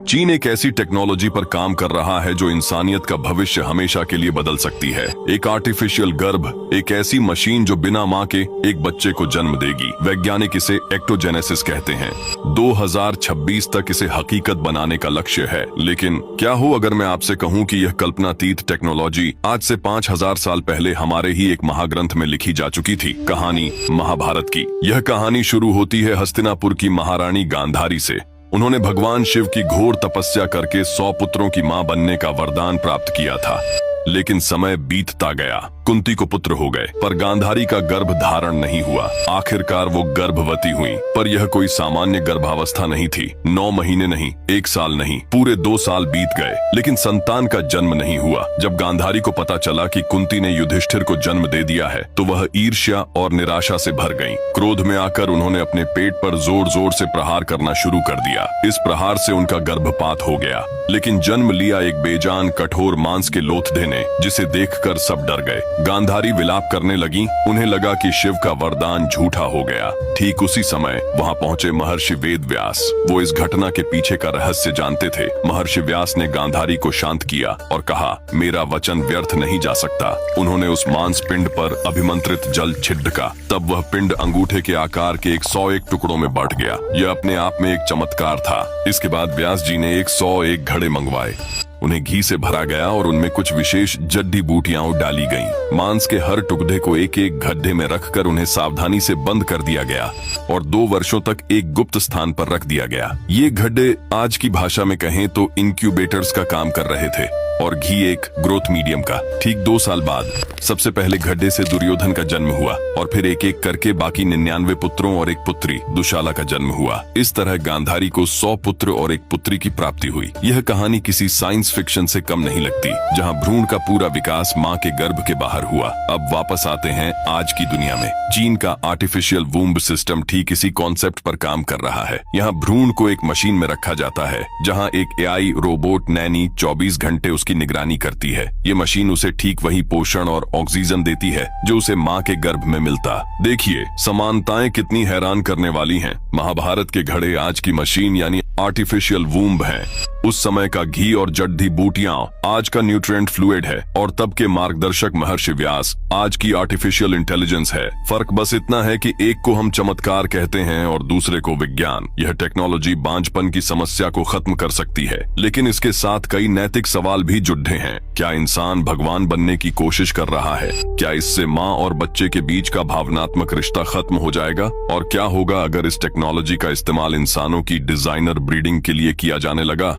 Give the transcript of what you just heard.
चीन एक ऐसी टेक्नोलॉजी पर काम कर रहा है जो इंसानियत का भविष्य हमेशा के लिए बदल सकती है। एक आर्टिफिशियल गर्भ, एक ऐसी मशीन जो बिना मां के एक बच्चे को जन्म देगी। वैज्ञानिक इसे एक्टोजेनेसिस कहते हैं। 2026 तक इसे हकीकत बनाने का लक्ष्य है। लेकिन क्या हो अगर मैं आपसे कहूं कि यह कल्पनातीत टेक्नोलॉजी आज से 5000 साल पहले हमारे ही एक महाग्रंथ में लिखी जा चुकी थी। कहानी महाभारत की। यह कहानी शुरू होती है हस्तिनापुर की महारानी गांधारी से। उन्होंने भगवान शिव की घोर तपस्या करके 100 पुत्रों की मां बनने का वरदान प्राप्त किया था। लेकिन समय बीतता गया, कुंती को पुत्र हो गए, पर गांधारी का गर्भ धारण नहीं हुआ। आखिरकार वो गर्भवती हुई, पर यह कोई सामान्य गर्भावस्था नहीं थी। 9 महीने नहीं, 1 साल नहीं, पूरे 2 साल बीत गए, लेकिन संतान का जन्म नहीं हुआ। जब गांधारी को पता चला कि कुंती ने युधिष्ठिर को जन्म दे दिया है, तो वह ईर्ष्या और निराशा से भर गईं। क्रोध में आकर उन्होंने अपने पेट पर जोर जोर से प्रहार करना शुरू कर दिया। इस प्रहार से उनका गर्भपात हो गया, लेकिन जन्म लिया एक बेजान कठोर मांस के लोथड़े ने, जिसे देखकर सब डर गए। गांधारी विलाप करने लगी। उन्हें लगा कि शिव का वरदान झूठा हो गया। ठीक उसी समय वहां पहुंचे महर्षि वेदव्यास। वो इस घटना के पीछे का रहस्य जानते थे। महर्षि व्यास ने गांधारी को शांत किया और कहा, मेरा वचन व्यर्थ नहीं जा सकता। उन्होंने उस मांस पिंड पर अभिमंत्रित जल छिड़का। तब वह पिंड अंगूठे के आकार के 101 टुकड़ों में बढ़ गया। यह अपने आप में एक चमत्कार था। इसके बाद व्यास जी ने 101 घड़े मंगवाए। उन्हें घी से भरा गया और उनमें कुछ विशेष जड़ी बूटियां डाली गईं। मांस के हर टुकड़े को एक एक गड्ढे में रखकर उन्हें सावधानी से बंद कर दिया गया और 2 वर्षों तक एक गुप्त स्थान पर रख दिया गया। ये गड्ढे आज की भाषा में कहें तो इंक्यूबेटर्स का काम कर रहे थे और घी एक ग्रोथ मीडियम का। ठीक 2 साल बाद सबसे पहले गड्ढे से दुर्योधन का जन्म हुआ और फिर एक एक करके बाकी 99 पुत्रों और एक पुत्री दुशाला का जन्म हुआ। इस तरह गांधारी को 100 पुत्र और एक पुत्री की प्राप्ति हुई। यह कहानी किसी साइंस फिक्शन से कम नहीं लगती, जहां भ्रूण का पूरा विकास मां के गर्भ के बाहर हुआ। अब वापस आते हैं आज की दुनिया में। चीन का आर्टिफिशियल वूम्ब सिस्टम ठीक इसी कॉन्सेप्ट पर काम कर रहा है। यहाँ भ्रूण को एक मशीन में रखा जाता है, जहाँ एक AI रोबोट नैनी 24 घंटे उसकी निगरानी करती है। ये मशीन उसे ठीक वही पोषण और ऑक्सीजन देती है जो उसे मां के गर्भ में मिलता। देखिए समानताएं कितनी हैरान करने वाली हैं। महाभारत के घड़े आज की मशीन यानी आर्टिफिशियल वूम्ब है। उस समय का घी और जड़ी बूटियां आज का न्यूट्रिएंट फ्लूइड है और तब के मार्गदर्शक महर्षि व्यास आज की आर्टिफिशियल इंटेलिजेंस है। फर्क बस इतना है कि एक को हम चमत्कार कहते हैं और दूसरे को विज्ञान। यह टेक्नोलॉजी बांझपन की समस्या को खत्म कर सकती है, लेकिन इसके साथ कई नैतिक सवाल भी जुड़े हैं। क्या इंसान भगवान बनने की कोशिश कर रहा है? क्या इससे माँ और बच्चे के बीच का भावनात्मक रिश्ता खत्म हो जाएगा? और क्या होगा अगर इस टेक्नोलॉजी का इस्तेमाल इंसानों की डिजाइनर ब्रीडिंग के लिए किया जाने लगा?